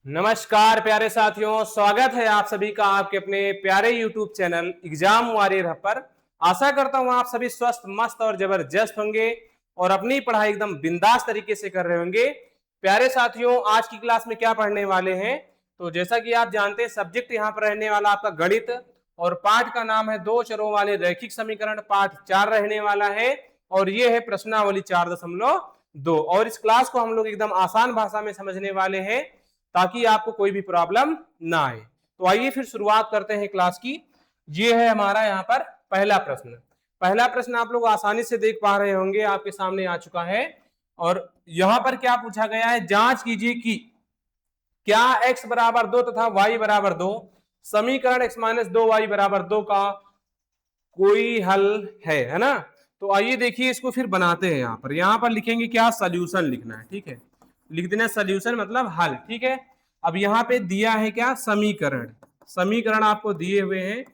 नमस्कार प्यारे साथियों, स्वागत है आप सभी का आपके अपने प्यारे YouTube चैनल एग्जाम वॉरियर पर। आशा करता हूं आप सभी स्वस्थ, मस्त और जबरदस्त होंगे और अपनी पढ़ाई एकदम बिंदास तरीके से कर रहे होंगे। प्यारे साथियों, आज की क्लास में क्या पढ़ने वाले हैं, तो जैसा कि आप जानते हैं सब्जेक्ट यहाँ पर रहने वाला आपका गणित और पाठ का नाम है दो चरों वाले रैखिक समीकरण, पाठ 4 रहने वाला है और ये है प्रश्नावली 4.2। और इस क्लास को हम लोग एकदम आसान भाषा में समझने वाले हैं ताकि आपको कोई भी प्रॉब्लम ना आए। तो आइए फिर शुरुआत करते हैं क्लास की। ये है हमारा यहाँ पर पहला प्रश्न। पहला प्रश्न आप लोग आसानी से देख पा रहे होंगे, आपके सामने आ चुका है। और यहाँ पर क्या पूछा गया है, जांच कीजिए कि क्या x बराबर 2 तथा y बराबर 2 समीकरण x माइनस 2y बराबर 2 का कोई हल है ना। तो आइए देखिए, इसको फिर बनाते हैं। यहाँ पर लिखेंगे क्या, सोल्यूशन लिखना है, ठीक है। लिख देना सोल्यूशन मतलब हल, ठीक है। अब यहाँ पे दिया है क्या, समीकरण। समीकरण आपको दिए हुए हैं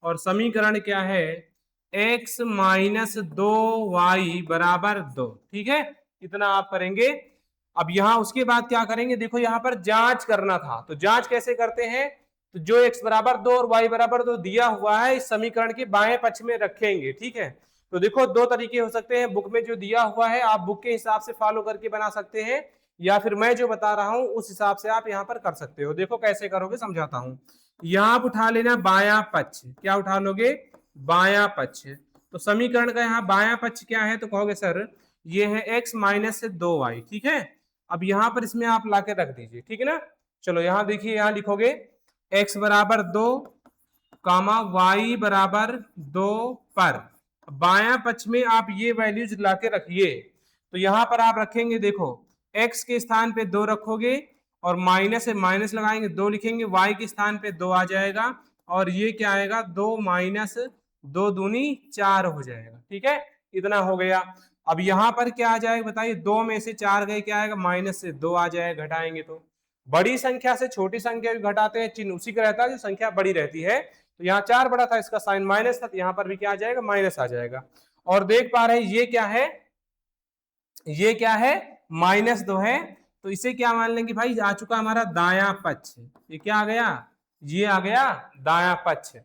और समीकरण क्या है, x माइनस 2y बराबर 2, ठीक है। इतना आप करेंगे। अब यहाँ उसके बाद क्या करेंगे, देखो यहाँ पर जांच करना था, तो जांच कैसे करते हैं, तो जो x बराबर 2 और y बराबर 2 दिया हुआ है इस समीकरण के बाएं पक्ष में रखेंगे, ठीक है। तो देखो दो तरीके हो सकते हैं, बुक में जो दिया हुआ है आप बुक के हिसाब से फॉलो करके बना सकते हैं, या फिर मैं जो बता रहा हूं उस हिसाब से आप यहाँ पर कर सकते हो। देखो कैसे करोगे समझाता हूं। यहाँ आप उठा लेना बायां पक्ष, क्या उठा लोगे, बायां पक्ष। तो समीकरण का यहाँ बायां पक्ष क्या है, तो कहोगे सर ये है x माइनस 2y, ठीक है। अब यहाँ पर इसमें आप लाके रख दीजिए, ठीक है ना। चलो यहाँ देखिए, यहाँ लिखोगे x बराबर 2 कामा y बराबर 2 पर बायां पक्ष में आप ये वैल्यूज लाके रखिए। तो यहाँ पर आप रखेंगे, देखो x के स्थान पे 2 रखोगे और माइनस से माइनस लगाएंगे, 2 लिखेंगे, y के स्थान पे 2 आ जाएगा और ये क्या आएगा, 2 माइनस 2 दूनी 4 हो जाएगा, ठीक है। इतना हो गया। अब यहाँ पर क्या आ जाएगा बताइए, 2 में से 4 गए, क्या आएगा, माइनस से 2 आ जाएगा, घटाएंगे तो। बड़ी संख्या से छोटी संख्या भी घटाते हैं, चिन्ह उसी का रहता है जो संख्या बड़ी रहती है। तो यहाँ 4 बड़ा था, इसका साइन माइनस था, तो यहाँ पर भी क्या आ जाएगा, माइनस आ जाएगा। और देख पा रहे हैं ये क्या है, ये क्या है, -2 है। तो इसे क्या मान लेंगे भाई, आ चुका हमारा दायां पक्ष। ये क्या आ गया, ये आ गया दायां पक्ष।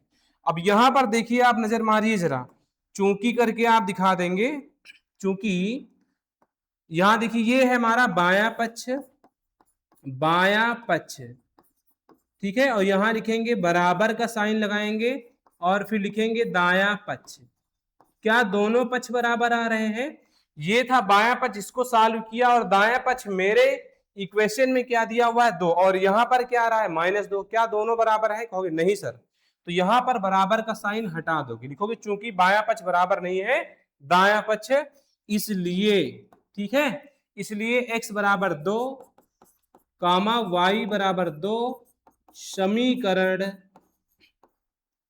अब यहां पर देखिए, आप नजर मारिए जरा, चूंकि करके आप दिखा देंगे। चूंकि यहां देखिए, ये है हमारा बायां पक्ष, बायां पक्ष, ठीक है। और यहां लिखेंगे बराबर का साइन लगाएंगे और फिर लिखेंगे दायां पक्ष। क्या दोनों पक्ष बराबर आ रहे हैं, ये था बायां पक्ष, इसको सॉल्व किया और दायां पक्ष मेरे इक्वेशन में क्या दिया हुआ है, 2, और यहां पर क्या आ रहा है, -2। क्या दोनों बराबर है, कहोगे नहीं सर। तो यहां पर बराबर का साइन हटा दोगे, लिखोगे चूंकि बायां पक्ष बराबर नहीं है दायां पक्ष, इसलिए, ठीक है। इसलिए x बराबर 2 कामा y बराबर 2 समीकरण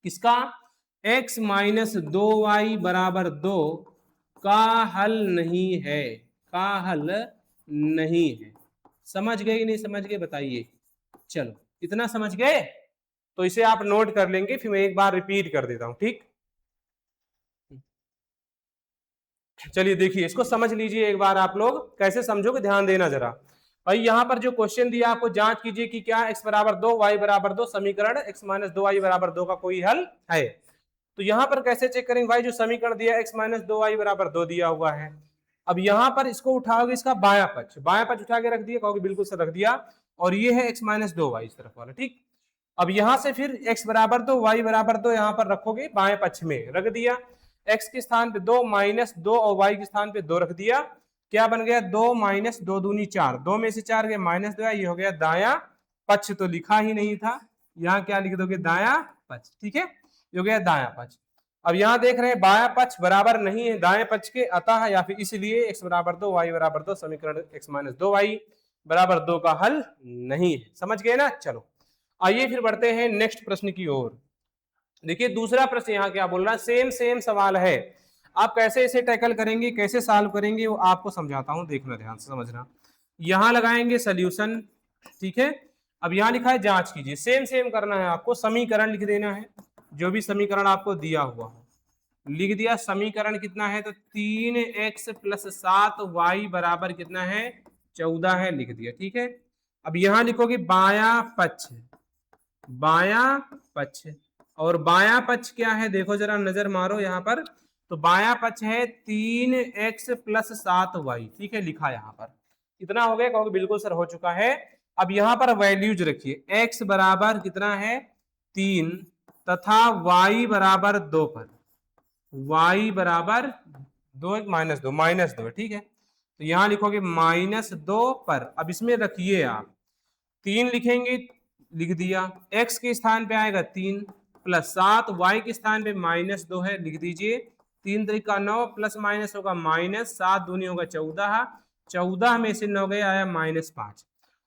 किसका, x माइनस 2y बराबर 2 का हल नहीं है, का हल नहीं है। समझ गए कि नहीं समझ गए बताइए। चलो इतना समझ गए, तो इसे आप नोट कर लेंगे, फिर मैं एक बार रिपीट कर देता हूं, ठीक। चलिए देखिए, इसको समझ लीजिए एक बार, आप लोग कैसे समझोगे ध्यान देना जरा। भाई यहाँ पर जो क्वेश्चन दिया आपको, जांच कीजिए कि क्या x बराबर 2 y बराबर 2 समीकरण x माइनस 2y बराबर 2 का कोई हल है। तो यहाँ पर कैसे चेक करेंगे भाई, जो समीकरण दिया x माइनस 2y बराबर 2 दिया हुआ है। अब यहाँ पर इसको उठाओगे, इसका बायां पक्ष, बायां पक्ष उठा के रख दिया, कहोगे बिल्कुल सर रख दिया। और ये है x माइनस 2y इस तरफ वाला, ठीक। अब यहां से फिर x बराबर 2 y बराबर 2 यहाँ पर रखोगे, बाएं पक्ष में रख दिया, x के स्थान पे 2 माइनस 2 और y के स्थान पे 2 रख दिया। क्या बन गया, 2 माइनस 2 दूनी 4, 2 में से 4 गए, -2, ये हो गया दायां पक्ष। तो लिखा ही नहीं था, यहाँ क्या लिख दोगे, दायां पक्ष, ठीक है। ये हो गया दायां पक्ष। अब यहाँ देख रहे हैं बायां पक्ष बराबर नहीं है दाएं पक्ष के, अतः या फिर इसलिए x बराबर 2 y बराबर 2 समीकरण x माइनस 2y बराबर 2 का हल नहीं है। समझ गए ना। चलो आइए फिर बढ़ते हैं नेक्स्ट प्रश्न की ओर। देखिए दूसरा प्रश्न यहाँ क्या बोल रहा है, सेम सवाल है। आप कैसे इसे टैकल करेंगे, कैसे सॉल्व करेंगे, वो आपको समझाता हूं, देखना ध्यान से समझना। यहां लगाएंगे सोल्यूशन, ठीक है। अब यहां लिखा है जांच कीजिए, सेम करना है आपको, समीकरण लिख देना है, जो भी समीकरण आपको दिया हुआ हो लिख दिया। समीकरण कितना है, तो 3x + 7y बराबर कितना है, 14 है, लिख दिया, ठीक है। अब यहां लिखोगे बायां पक्ष, बायां पक्ष, और बायां पक्ष क्या है देखो जरा नजर मारो यहां पर, तो बायां पक्ष है 3x + 7y, ठीक है लिखा यहां पर। कितना हो गया कहोगे बिल्कुल सर हो चुका है। अब यहां पर वैल्यूज रखिए, x बराबर कितना है 3 तथा y बराबर 2 पर, y बराबर 2 -2 ठीक है। तो यहां लिखोगे -2 पर, अब इसमें रखिए आप 3 लिखेंगे, लिख दिया, x के स्थान पे आएगा 3 + 7, y के स्थान पे -2 है, लिख दीजिए। 3 3 9 प्लस माइनस होगा -7 दूनी होगा 14, 14 में से 9 गए आया -5।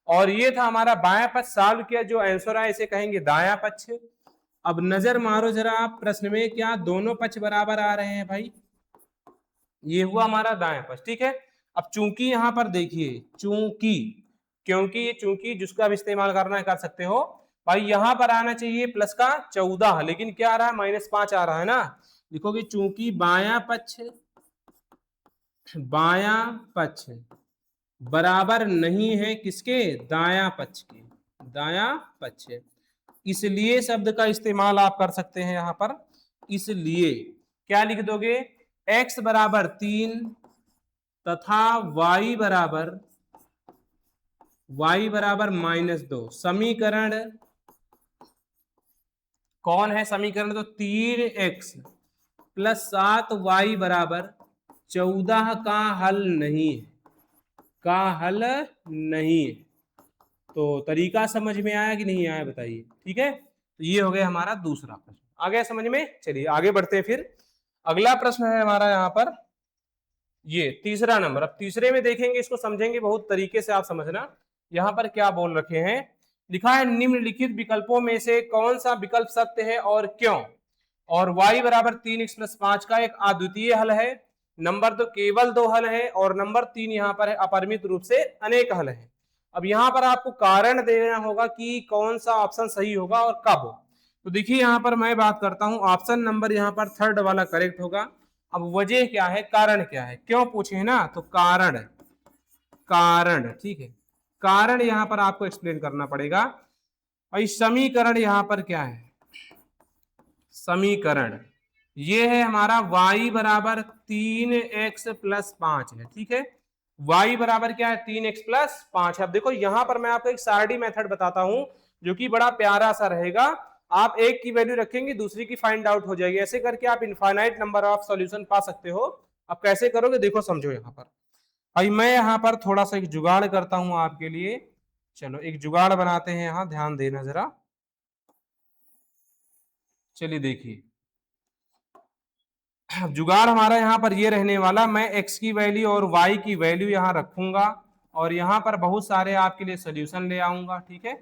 और ये था हमारा बायां पक्ष सॉल्व किया, जो आंसर आया इसे कहेंगे दायां पक्ष। अब नजर मारो जरा आप प्रश्न में, क्या दोनों पक्ष बराबर आ रहे हैं भाई? ये हुआ हमारा दायां पक्ष, ठीक है। अब चूंकि यहां पर देखिए, चूंकि, क्योंकि ये चूंकि जिसका भी इस्तेमाल करना है कर सकते हो भाई, यहां पर आना चाहिए प्लस का 14, लेकिन क्या आ रहा है -5 आ रहा है ना। लिखोगे चूंकि बायां पक्ष बराबर नहीं है किसके, दायां पक्ष के, दायां पक्ष, इसलिए शब्द का इस्तेमाल आप कर सकते हैं यहां पर। इसलिए क्या लिख दोगे, x बराबर 3 तथा y बराबर -2, समीकरण कौन है समीकरण, तो 3x + 7y बराबर 14 का हल नहीं है, का हल नहीं है। तो तरीका समझ में आया कि नहीं आया बताइए, ठीक है। तो ये हो गया हमारा दूसरा प्रश्न, आ गया समझ में। चलिए आगे बढ़ते हैं, फिर अगला प्रश्न है हमारा यहाँ पर ये तीसरा नंबर। अब तीसरे में देखेंगे, इसको समझेंगे बहुत तरीके से, आप समझना यहाँ पर क्या बोल रखे हैं। लिखा है निम्नलिखित विकल्पों में से कौन सा विकल्प सत्य है और क्यों। और y बराबर 3x + 5 का एक अद्वितीय हल है, नंबर 2 केवल 2 हल है, और नंबर 3 यहाँ पर है अपरिमित रूप से अनेक हल है। अब यहाँ पर आपको कारण देना होगा कि कौन सा ऑप्शन सही होगा और कब। तो देखिए यहाँ पर मैं बात करता हूँ, ऑप्शन नंबर यहाँ पर 3rd वाला करेक्ट होगा। अब वजह क्या है, कारण क्या है, क्यों पूछे है ना, तो कारण, कारण ठीक है, कारण यहाँ पर आपको एक्सप्लेन करना पड़ेगा। और समीकरण यहाँ पर क्या है, समीकरण ये है हमारा y बराबर 3x + 5 है, ठीक है। y बराबर क्या है 3x + 5। अब देखो यहाँ पर मैं आपको एक सारडी मेथड बताता हूं, जो कि बड़ा प्यारा सा रहेगा। आप एक की वैल्यू रखेंगे, दूसरी की फाइंड आउट हो जाएगी, ऐसे करके आप इनफाइनाइट नंबर ऑफ सॉल्यूशन पा सकते हो। अब कैसे करोगे देखो, समझो यहाँ पर। अभी मैं यहाँ पर थोड़ा सा एक जुगाड़ करता हूं आपके लिए। चलो एक जुगाड़ बनाते हैं, यहाँ ध्यान देना जरा। चलिए देखिए, जुगाड़ हमारा यहाँ पर ये रहने वाला, मैं x की वैल्यू और y की वैल्यू यहाँ रखूंगा, और यहाँ पर बहुत सारे आपके लिए सोल्यूशन ले आऊंगा, ठीक है।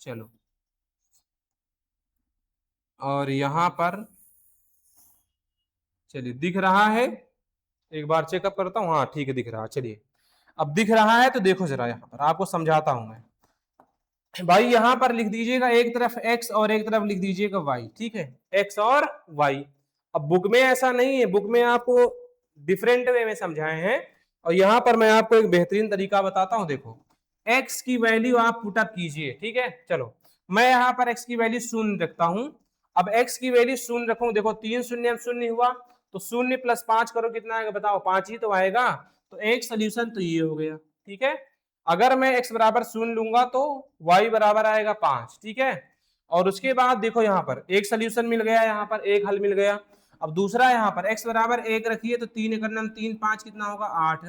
चलो, और यहाँ पर चलिए दिख रहा है, एक बार चेकअप करता हूँ, हाँ ठीक है दिख रहा है। चलिए अब दिख रहा है तो देखो जरा, यहाँ पर आपको समझाता हूं मैं भाई। यहाँ पर लिख दीजिएगा एक तरफ x और एक तरफ लिख दीजिएगा y, ठीक है, x और y। अब बुक में ऐसा नहीं है, बुक में आपको डिफरेंट वे में समझाए हैं, और यहाँ पर मैं आपको एक बेहतरीन तरीका बताता हूँ। देखो x की वैल्यू आप पुटअप कीजिए, ठीक है। चलो मैं यहाँ पर x की वैल्यू 0 रखता हूँ। अब x की वैल्यू 0 रखूं, देखो 3 शून्य 0 हुआ, तो 0 + 5 करो कितना आएगा बताओ, 5 ही तो आएगा। तो एक सोल्यूशन तो ये हो गया, ठीक है। अगर मैं x बराबर 0 लूंगा तो y बराबर आएगा 5, ठीक है। और उसके बाद देखो यहाँ पर एक सोल्यूशन मिल गया, यहाँ पर एक हल मिल गया। अब दूसरा यहाँ पर x बराबर 1 रखिए, तो 3 × 3 5 कितना होगा 8।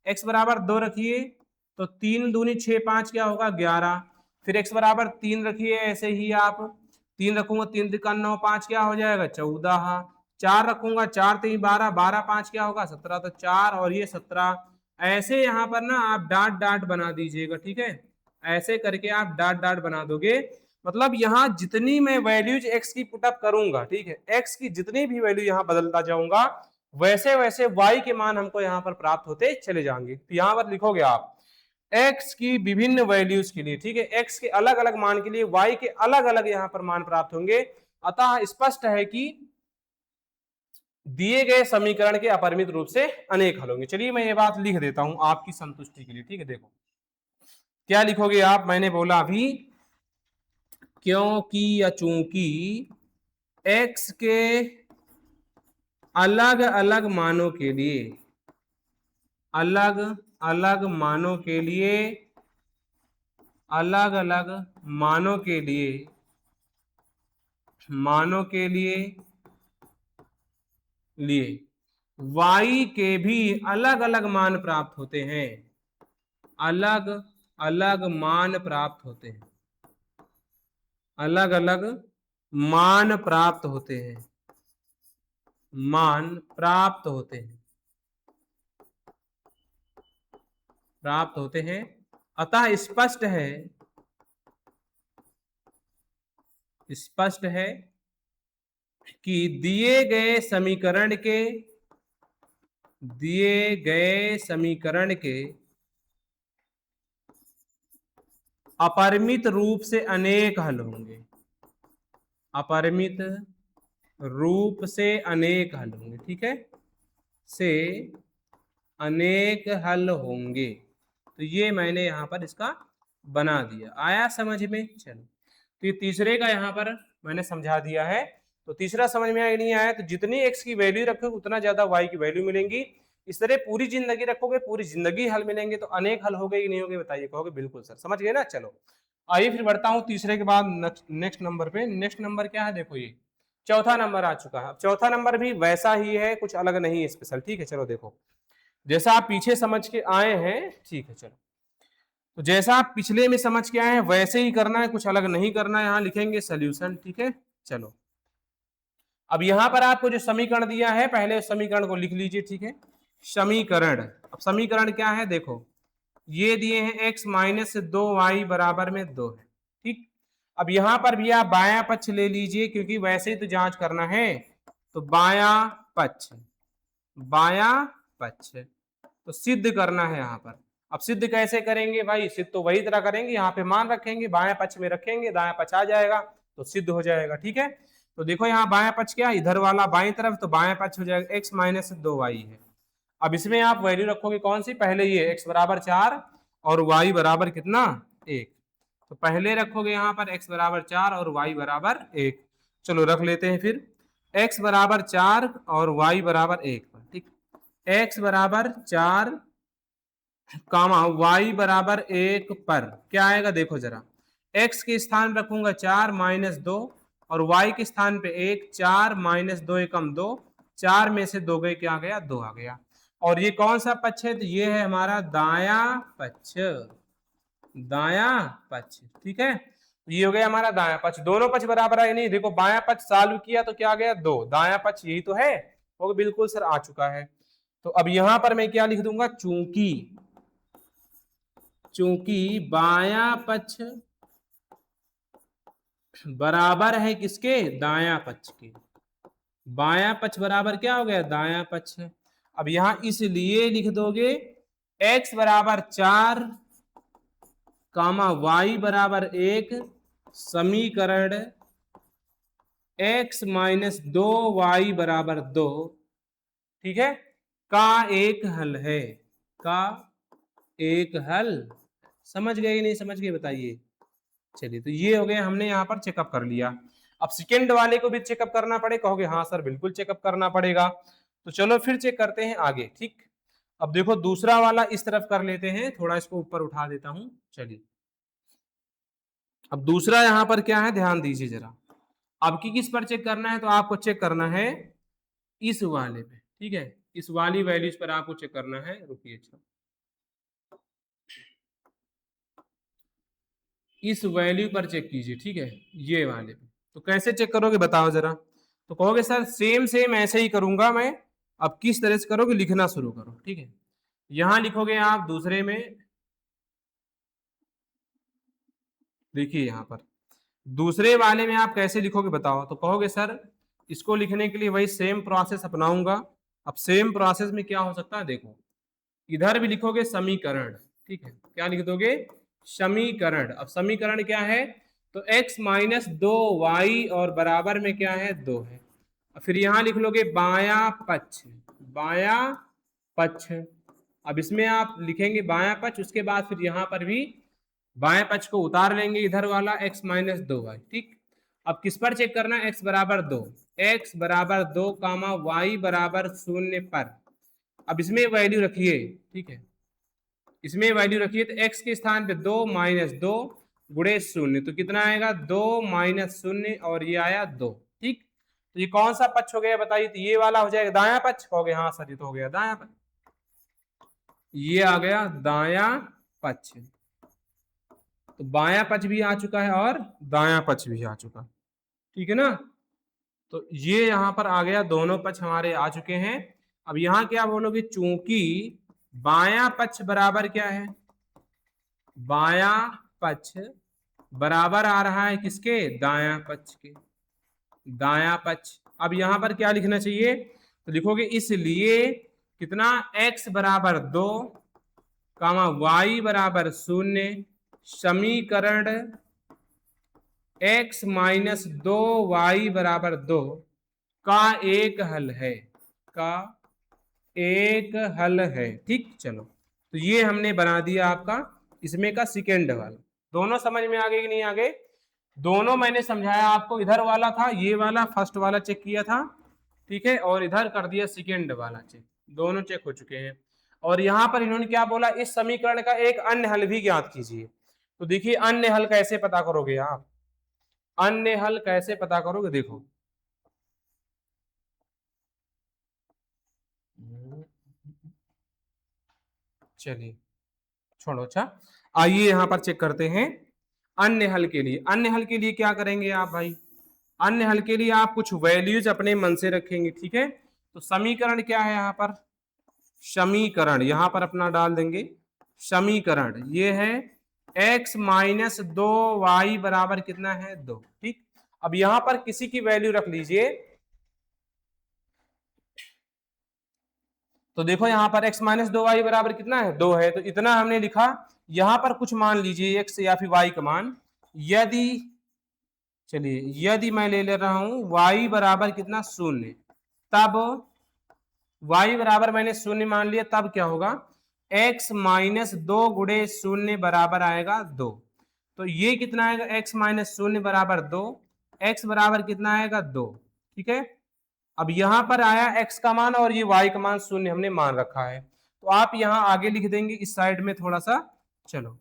x बराबर 2 रखिए, तो 3 दूनी 6 5 क्या होगा 11। फिर x बराबर 3 रखिए, ऐसे ही आप 3 रखूंगा, 3 × 9 5 क्या हो जाएगा 14। 4 रखूंगा, 4 3 12, 12 5 क्या होगा 17, तो 4 और ये 17। ऐसे यहाँ पर ना आप डाट डाट बना दीजिएगा, ठीक है। ऐसे करके आप डाट डाट बना दोगे, मतलब यहाँ जितनी मैं वैल्यूज x की पुटअप करूंगा, ठीक है, x की जितनी भी वैल्यू यहाँ बदलता जाऊंगा, वैसे वैसे y के मान हमको यहाँ पर प्राप्त होते चले जाएंगे। तो यहाँ पर लिखोगे आप x की विभिन्न वैल्यूज के लिए, ठीक है, x के अलग अलग मान के लिए y के अलग अलग यहाँ पर मान प्राप्त होंगे। अतः स्पष्ट है कि दिए गए समीकरण के अपरिमित रूप से अनेक हल होंगे। चलिए मैं ये बात लिख देता हूं आपकी संतुष्टि के लिए, ठीक है। देखो क्या लिखोगे आप, मैंने बोला अभी क्योंकि या चूंकि x के अलग अलग मानों के लिए, अलग अलग मानों के लिए, अलग अलग मानों के लिए, मानों के लिए लिए y के भी अलग अलग मान प्राप्त होते हैं, अलग अलग मान प्राप्त होते हैं, अलग अलग मान प्राप्त होते हैं, मान प्राप्त होते हैं, प्राप्त होते हैं। अतः स्पष्ट है, स्पष्ट है कि दिए गए समीकरण के, दिए गए समीकरण के अपरिमित रूप से अनेक हल होंगे, अपरिमित रूप से अनेक हल होंगे, ठीक है, से अनेक हल होंगे। तो ये मैंने यहां पर इसका बना दिया, आया समझ में। चलो, तो ये तीसरे का यहां पर मैंने समझा दिया है। तो तीसरा समझ में आया नहीं आया, तो जितनी एक्स की वैल्यू रखोगे उतना ज्यादा वाई की वैल्यू मिलेंगी। इस तरह पूरी जिंदगी रखोगे, पूरी जिंदगी हल मिलेंगे। तो अनेक हल हो गए कि नहीं हो गए, बताइए। कहोगे बिल्कुल सर, समझ गए ना। चलो आइए फिर बढ़ता हूं तीसरे के बाद नेक्स्ट नंबर पे। नेक्स्ट नंबर क्या है, देखो ये चौथा नंबर आ चुका है। अब चौथा नंबर भी वैसा ही है, कुछ अलग नहीं है, स्पेशल, ठीक है। चलो देखो, जैसा आप पीछे समझ के आए हैं, ठीक है। चलो, तो जैसा आप पिछले में समझ के आए हैं वैसे ही करना है, कुछ अलग नहीं करना है। यहां लिखेंगे सोल्यूशन, ठीक है। चलो, अब यहां पर आपको जो समीकरण दिया है, पहले उस समीकरण को लिख लीजिए, ठीक है। समीकरण, अब समीकरण क्या है, देखो ये दिए हैं x माइनस 2y बराबर में 2 है, ठीक। अब यहां पर भी आप बायां पक्ष ले लीजिए, क्योंकि वैसे ही तो जांच करना है। तो बायां पक्ष, बायां पक्ष तो सिद्ध करना है यहां पर। अब सिद्ध कैसे करेंगे भाई, सिद्ध तो वही तरह करेंगे, यहाँ पे मान रखेंगे, बाएं पक्ष में रखेंगे, दायां पक्ष आ जाएगा तो सिद्ध हो जाएगा, ठीक है। तो देखो यहाँ बायां पक्ष क्या, इधर वाला बाएं तरफ, तो बायां पक्ष हो जाएगा x माइनस 2y है। अब इसमें आप वैल्यू रखोगे कौन सी, पहले ये x बराबर 4 और y बराबर कितना 1। तो पहले रखोगे यहाँ पर x बराबर 4 और y बराबर 1। चलो रख लेते हैं फिर, x बराबर 4 और y बराबर 1 पर, ठीक। x बराबर 4 कामा y बराबर 1 पर क्या आएगा, देखो जरा, x के स्थान रखूंगा 4 माइनस 2 और y के स्थान पे 1, 4 माइनस 2 एकम 2, 4 में से 2 गए, क्या आ गया, 2 आ गया। और ये कौन सा पक्ष है, तो ये है हमारा दाया पक्ष, दाया पक्ष, ठीक है। ये हो गया हमारा दाया पक्ष। दोनों पक्ष बराबर है नहीं, देखो बाया पक्ष सॉल्व किया तो क्या आ गया 2, दाया पक्ष यही तो है, वो बिल्कुल सर आ चुका है। तो अब यहां पर मैं क्या लिख दूंगा, चूंकि, चूंकि बाया पक्ष बराबर है किसके, दाया पक्ष के, बाया पक्ष बराबर क्या हो गया, दाया पक्ष। अब यहां इसलिए लिख दोगे x बराबर 4 कामा y बराबर 1 समीकरण x माइनस 2y बराबर 2, ठीक है, का एक हल है, का एक हल। समझ गए कि नहीं समझ गए, बताइए। चलिए, तो ये हो गया, हमने यहाँ पर चेकअप कर लिया। अब सेकेंड वाले को भी चेकअप करना पड़े, कहोगे हाँ सर बिल्कुल चेकअप करना पड़ेगा। तो चलो फिर चेक करते हैं आगे, ठीक। अब देखो दूसरा वाला इस तरफ कर लेते हैं, थोड़ा इसको ऊपर उठा देता हूं। चलिए, अब दूसरा यहां पर क्या है, ध्यान दीजिए जरा। अब की किस पर चेक करना है, तो आपको चेक करना है इस वाले पे, ठीक है। इस वाली वैल्यूज पर आपको चेक करना है, रुकिए, अच्छा इस वैल्यू पर चेक कीजिए, ठीक है, ये वाले पे। तो कैसे चेक करोगे बताओ जरा। तो कहोगे सर सेम सेम ऐसे ही करूंगा मैं। अब किस तरह से करोगे, लिखना शुरू करो, ठीक है। यहां लिखोगे आप दूसरे में, देखिए यहां पर दूसरे वाले में आप कैसे लिखोगे बताओ। तो कहोगे सर इसको लिखने के लिए वही सेम प्रोसेस अपनाऊंगा। अब सेम प्रोसेस में क्या हो सकता है, देखो इधर भी लिखोगे समीकरण, ठीक है, क्या लिख दोगे, समीकरण। अब समीकरण क्या है, तो x माइनस 2y और बराबर में क्या है, 2 है। फिर यहां लिख लोगे बाया पक्ष, बाया पक्ष। अब इसमें आप लिखेंगे बाया पक्ष, उसके बाद फिर यहां पर भी बाएं पक्ष को उतार लेंगे इधर वाला x माइनस 2y, ठीक। अब किस पर चेक करना है, x बराबर 2, x बराबर 2 कामा y बराबर 0 पर। अब इसमें वैल्यू रखिए, ठीक है, इसमें वैल्यू रखिए, तो x के स्थान पे 2 माइनस 2 गुणे 0, तो कितना आएगा 2 माइनस 0 और ये आया 2, ठीक। तो ये कौन सा पक्ष हो गया बताइए, तो ये वाला हो जाएगा दायां पक्ष हो गया, हाँ सर ये तो हो गया दायां पक्ष, ये आ गया दायां पक्ष। तो बायां पक्ष भी आ चुका है और दायां पक्ष भी आ चुका, ठीक है ना। तो ये यहां पर आ गया, दोनों पक्ष हमारे आ चुके हैं। अब यहां क्या बोलोगे, चूंकि बायां पक्ष बराबर क्या है, बायां पक्ष बराबर आ रहा है किसके, दायां पक्ष के, दायां पक्ष। अब यहां पर क्या लिखना चाहिए, तो लिखोगे इसलिए कितना, x बराबर 2 कामा y बराबर 0 समीकरण x माइनस 2y बराबर 2 का एक हल है, का एक हल है, ठीक। चलो, तो ये हमने बना दिया आपका इसमें का सेकेंड वाला। दोनों समझ में आ गए कि नहीं आ गए, दोनों मैंने समझाया आपको, इधर वाला था ये वाला फर्स्ट वाला चेक किया था, ठीक है, और इधर कर दिया सेकेंड वाला चेक, दोनों चेक हो चुके हैं। और यहां पर इन्होंने क्या बोला, इस समीकरण का एक अन्य हल भी ज्ञात कीजिए। तो देखिए अन्य हल कैसे पता करोगे आप, अन्य हल कैसे पता करोगे, देखो चलिए छोड़ो, अच्छा आइए यहां पर चेक करते हैं अन्य हल के लिए। अन्य हल के लिए क्या करेंगे आप भाई, अन्य हल के लिए आप कुछ वैल्यूज अपने मन से रखेंगे, ठीक है। तो समीकरण क्या है यहाँ पर, समीकरण यहां पर अपना डाल देंगे, समीकरण ये है x माइनस 2y बराबर कितना है 2, ठीक। अब यहां पर किसी की वैल्यू रख लीजिए, तो देखो यहां पर x माइनस 2y बराबर कितना है 2 है, तो इतना हमने लिखा। यहां पर कुछ मान लीजिए x या फिर y का मान, यदि चलिए यदि मैं ले रहा हूं y बराबर कितना 0, तब y बराबर मैंने 0 मान लिया, तब क्या होगा, x माइनस 2 गुणे 0 बराबर आएगा 2। तो ये कितना आएगा, x माइनस 0 बराबर 2, x बराबर कितना आएगा 2, ठीक है। अब यहां पर आया x का मान और ये y का मान 0 हमने मान रखा है, तो आप यहां आगे लिख देंगे इस साइड में थोड़ा सा। चलो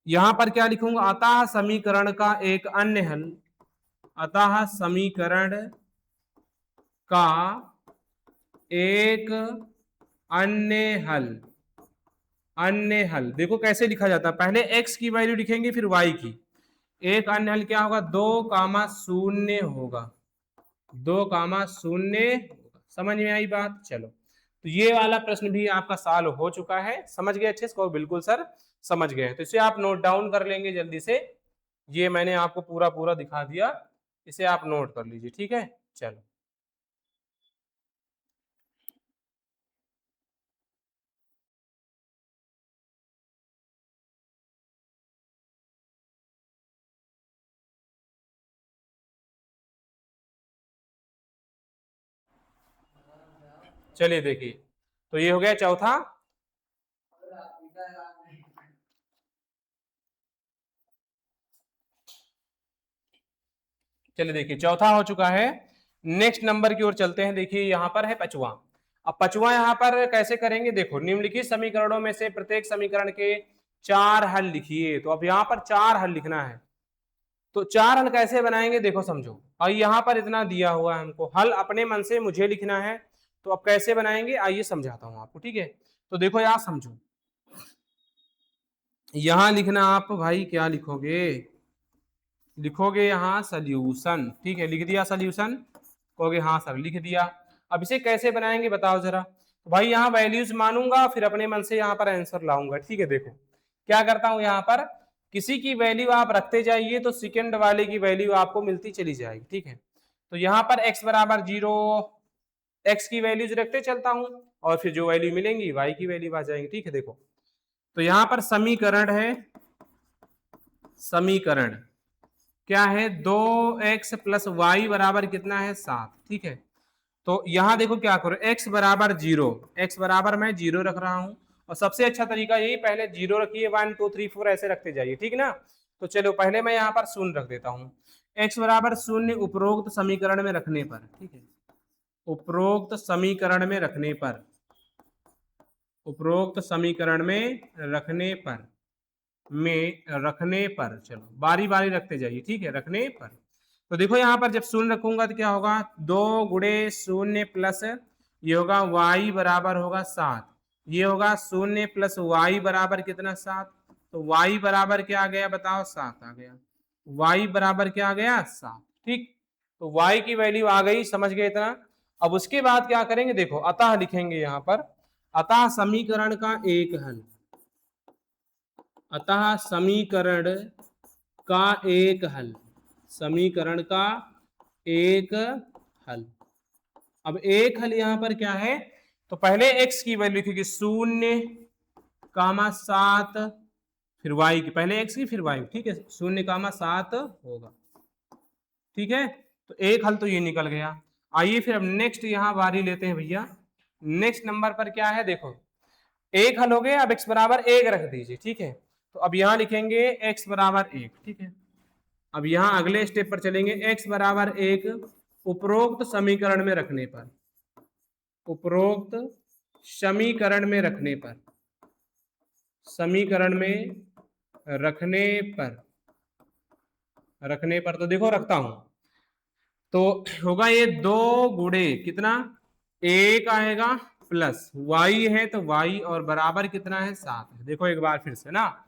यहां पर क्या लिखूंगा, अतः समीकरण का एक अन्य हल, अतः समीकरण का एक अन्य हल, अन्य हल देखो कैसे लिखा जाता है, पहले x की वैल्यू लिखेंगे फिर y की। एक अन्य हल क्या होगा, 2 कामा 0 होगा, 2 कामा 0 होगा। समझ में आई बात, चलो तो ये वाला प्रश्न भी आपका सॉल्व हो चुका है, समझ गए अच्छे से, बिल्कुल सर समझ गए, तो इसे आप नोट डाउन कर लेंगे जल्दी से, ये मैंने आपको पूरा पूरा दिखा दिया, इसे आप नोट कर लीजिए, ठीक है। चलो चलिए देखिए, तो ये हो गया चौथा, चलिए देखिए चौथा हो चुका है। नेक्स्ट नंबर की ओर चलते हैं, देखिए यहां पर है पांचवा। अब पांचवा यहां पर कैसे करेंगे, देखो निम्नलिखित समीकरणों में से प्रत्येक समीकरण के 4 हल लिखिए। तो अब यहां पर 4 हल लिखना है, तो 4 हल कैसे बनाएंगे देखो समझो। और यहां पर इतना दिया हुआ है हमको, हल अपने मन से मुझे लिखना है, तो अब कैसे बनाएंगे आइए समझाता हूं आपको, ठीक है। तो देखो यहां समझो, यहां लिखना आप भाई क्या लिखोगे, लिखोगे यहाँ सॉल्यूशन, ठीक है, लिख दिया सॉल्यूशन, कहोगे हाँ सर लिख दिया। अब इसे कैसे बनाएंगे बताओ जरा, तो भाई यहाँ वैल्यूज मानूंगा फिर अपने मन से यहाँ पर आंसर लाऊंगा, ठीक है। देखो क्या करता हूँ, यहाँ पर किसी की वैल्यू आप रखते जाइए तो सेकंड वाले की वैल्यू आपको मिलती चली जाएगी, ठीक है। तो यहाँ पर x बराबर 0, x की वैल्यूज रखते चलता हूँ और फिर जो वैल्यू मिलेंगी y की वैल्यू आ जाएंगी, ठीक है। देखो तो यहाँ पर समीकरण है, समीकरण क्या है, 2x प्लस वाई बराबर कितना है 7, ठीक है। तो यहां देखो क्या करो, x बराबर 0, x बराबर मैं 0 रख रहा हूं और सबसे अच्छा तरीका यही, पहले 0 रखिए, 1 2 3 4 ऐसे रखते जाइए, ठीक ना। तो चलो पहले मैं यहाँ पर शून्य रख देता हूँ। x बराबर शून्य उपरोक्त समीकरण में रखने पर, ठीक है, उपरोक्त समीकरण में रखने पर, उपरोक्त समीकरण में रखने पर चलो बारी बारी रखते जाइए, ठीक है, रखने पर। तो देखो यहाँ पर जब शून्य रखूंगा तो क्या होगा, 2 गुणे शून्य प्लस ये होगा y बराबर होगा 7, ये होगा शून्य प्लस y बराबर कितना 7, तो y बराबर क्या आ गया बताओ, 7 आ गया, y बराबर क्या आ गया 7, ठीक। तो y की वैल्यू आ गई, समझ गए इतना। अब उसके बाद क्या करेंगे, देखो अतः लिखेंगे यहाँ पर, अतः समीकरण का एक हल, अतः समीकरण का एक हल, समीकरण का एक हल। अब एक हल यहां पर क्या है, तो पहले x की वैल्यू लिखेंगे 0,7, फिर y की, पहले x की फिर y, ठीक है, 0,7 होगा, ठीक है। तो एक हल तो ये निकल गया। आइए फिर अब नेक्स्ट यहां बारी लेते हैं भैया। नेक्स्ट नंबर पर क्या है, देखो एक हल हो गया, अब x बराबर 1 रख दीजिए, ठीक है। तो अब यहां लिखेंगे x बराबर 1, ठीक है। अब यहां अगले स्टेप पर चलेंगे, x बराबर 1 उपरोक्त समीकरण में रखने पर, उपरोक्त समीकरण में रखने पर, समीकरण में रखने पर तो देखो रखता हूं, तो होगा ये 2 गुणे कितना, 1 आएगा प्लस y है तो y और बराबर कितना है 7 है। देखो एक बार फिर से ना,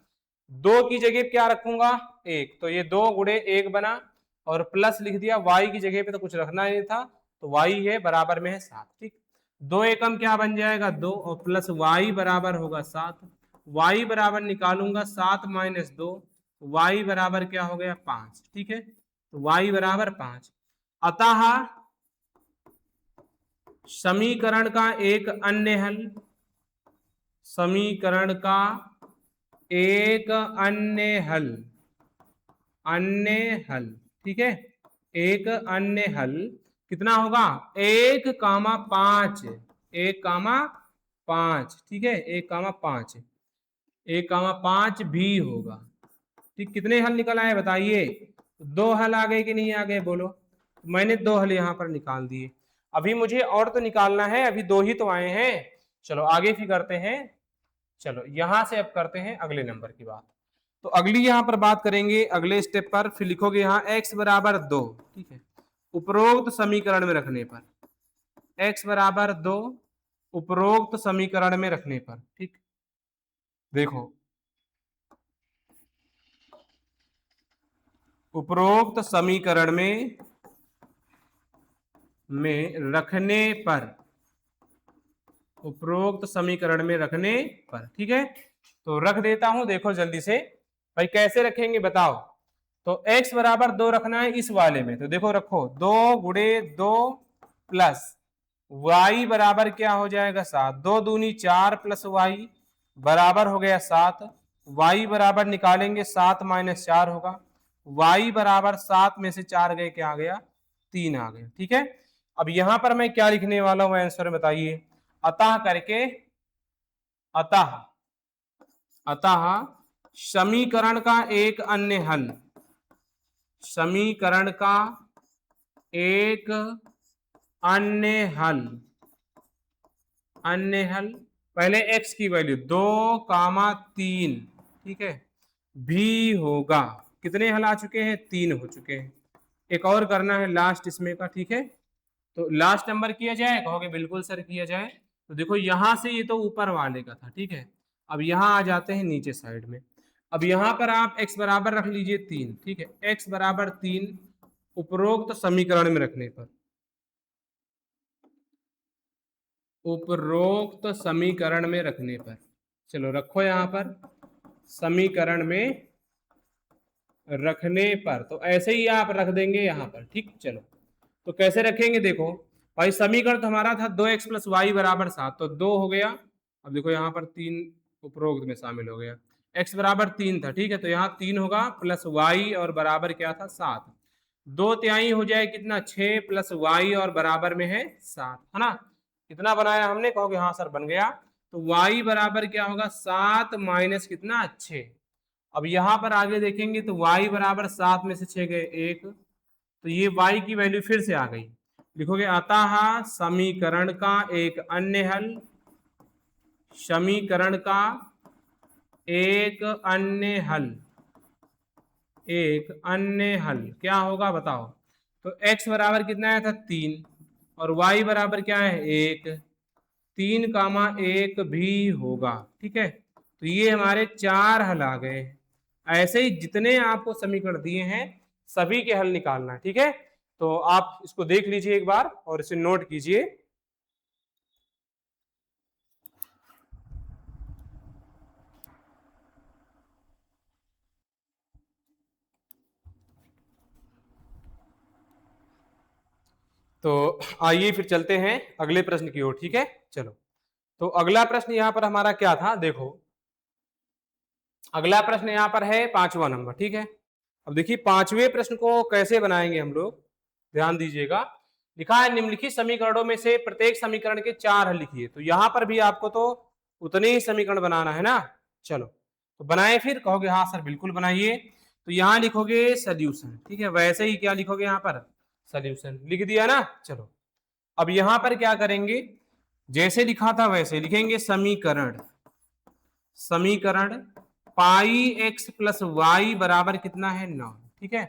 2 की जगह क्या रखूंगा 1, तो ये 2 गुणे 1 बना और प्लस लिख दिया, y की जगह पे तो कुछ रखना ही नहीं था, तो y है बराबर में है 7, ठीक। 2 एकम क्या बन जाएगा 2 और प्लस y बराबर होगा 7, y बराबर निकालूंगा 7 माइनस 2, y बराबर क्या हो गया 5, ठीक है। तो y बराबर 5। अतः समीकरण का एक अन्य हल, समीकरण का एक अन्य हल, अन्य हल, ठीक है, एक अन्य हल कितना होगा 1,5, 1,5, ठीक है, 1,5, 1,5 भी होगा, ठीक। कितने हल निकल आए बताइए, 2 हल आ गए कि नहीं आ गए बोलो। मैंने 2 हल यहां पर निकाल दिए, अभी मुझे और तो निकालना है, अभी 2 ही तो आए हैं। चलो आगे फिर करते हैं, चलो यहां से अब करते हैं अगले नंबर की बात। तो अगली यहां पर बात करेंगे अगले स्टेप पर, फिर लिखोगे यहां x बराबर 2, ठीक है, उपरोक्त समीकरण में रखने पर, x बराबर 2 उपरोक्त समीकरण में रखने पर, ठीक। देखो उपरोक्त समीकरण में रखने पर, उपरोक्त समीकरण में रखने पर, ठीक है। तो रख देता हूं, देखो जल्दी से भाई कैसे रखेंगे बताओ। तो x बराबर 2 रखना है इस वाले में, तो देखो रखो 2 गुणे 2 प्लस y बराबर क्या हो जाएगा 7, 2 दूनी 4 प्लस y बराबर हो गया 7, y बराबर निकालेंगे 7 माइनस 4 होगा, y बराबर 7 में से 4 गए क्या आ गया 3 आ गया, ठीक है। अब यहां पर मैं क्या लिखने वाला हूं आंसर में बताइए, अतः करके, अतः, अतः समीकरण का एक अन्य हल, समीकरण का एक अन्य हल, अन्य हल, पहले x की वैल्यू 2,3, ठीक है, भी होगा, कितने हल आ चुके हैं 3 हो चुके हैं, एक और करना है लास्ट इसमें का, ठीक है। तो लास्ट नंबर किया जाए, कहोगे बिल्कुल सर किया जाए। तो देखो यहां से ये तो ऊपर वाले का था, ठीक है, अब यहां आ जाते हैं नीचे साइड में। अब यहां पर आप x बराबर रख लीजिए 3, ठीक है, x बराबर 3 उपरोक्त समीकरण में रखने पर, उपरोक्त समीकरण में रखने पर, चलो रखो यहां पर समीकरण में रखने पर, तो ऐसे ही आप रख देंगे यहां पर, ठीक। चलो तो कैसे रखेंगे, देखो भाई समीकरण तो हमारा था 2x प्लस वाई बराबर 7, तो 2 हो गया। अब देखो यहाँ पर 3 उपरोक्त में शामिल हो गया, x बराबर 3 था, ठीक है, तो यहाँ 3 होगा प्लस y और बराबर क्या था 7, 2 तिहाई हो जाए कितना 6 प्लस y और बराबर में है 7, है ना। कितना बनाया हमने, कहोगे हाँ सर बन गया। तो y बराबर क्या होगा 7 माइनस कितना 6। अब यहां पर आगे देखेंगे तो y बराबर 7 में से 6 गए 1, तो ये y की वैल्यू फिर से आ गई। लिखोगे अतः समीकरण का एक अन्य हल, समीकरण का एक अन्य हल, एक अन्य हल क्या होगा बताओ। तो x बराबर कितना आया था 3 और y बराबर क्या है 1, 3, 1 भी होगा। ठीक है, तो ये हमारे 4 हल आ गए। ऐसे ही जितने आपको समीकरण दिए हैं सभी के हल निकालना है। ठीक है, तो आप इसको देख लीजिए एक बार और इसे नोट कीजिए। तो आइए फिर चलते हैं अगले प्रश्न की ओर। ठीक है, चलो। तो अगला प्रश्न यहां पर हमारा क्या था, देखो अगला प्रश्न यहां पर है 5वां नंबर। ठीक है, अब देखिए 5वें प्रश्न को कैसे बनाएंगे हम लोग, ध्यान दीजिएगा। लिखा है निम्नलिखित समीकरणों में से प्रत्येक समीकरण के 4 हल लिखिए। तो यहां पर भी आपको तो उतने ही समीकरण बनाना है ना। चलो तो बनाए, फिर कहोगे हाँ सर बिल्कुल बनाइए। तो यहां लिखोगे सोल्यूशन। ठीक है, वैसे ही क्या लिखोगे यहां पर सोल्यूशन लिख दिया ना। चलो अब यहां पर क्या करेंगे, जैसे लिखा था वैसे लिखेंगे समीकरण, समीकरण पाई एक्स प्लस वाई बराबर कितना है 9। ठीक है,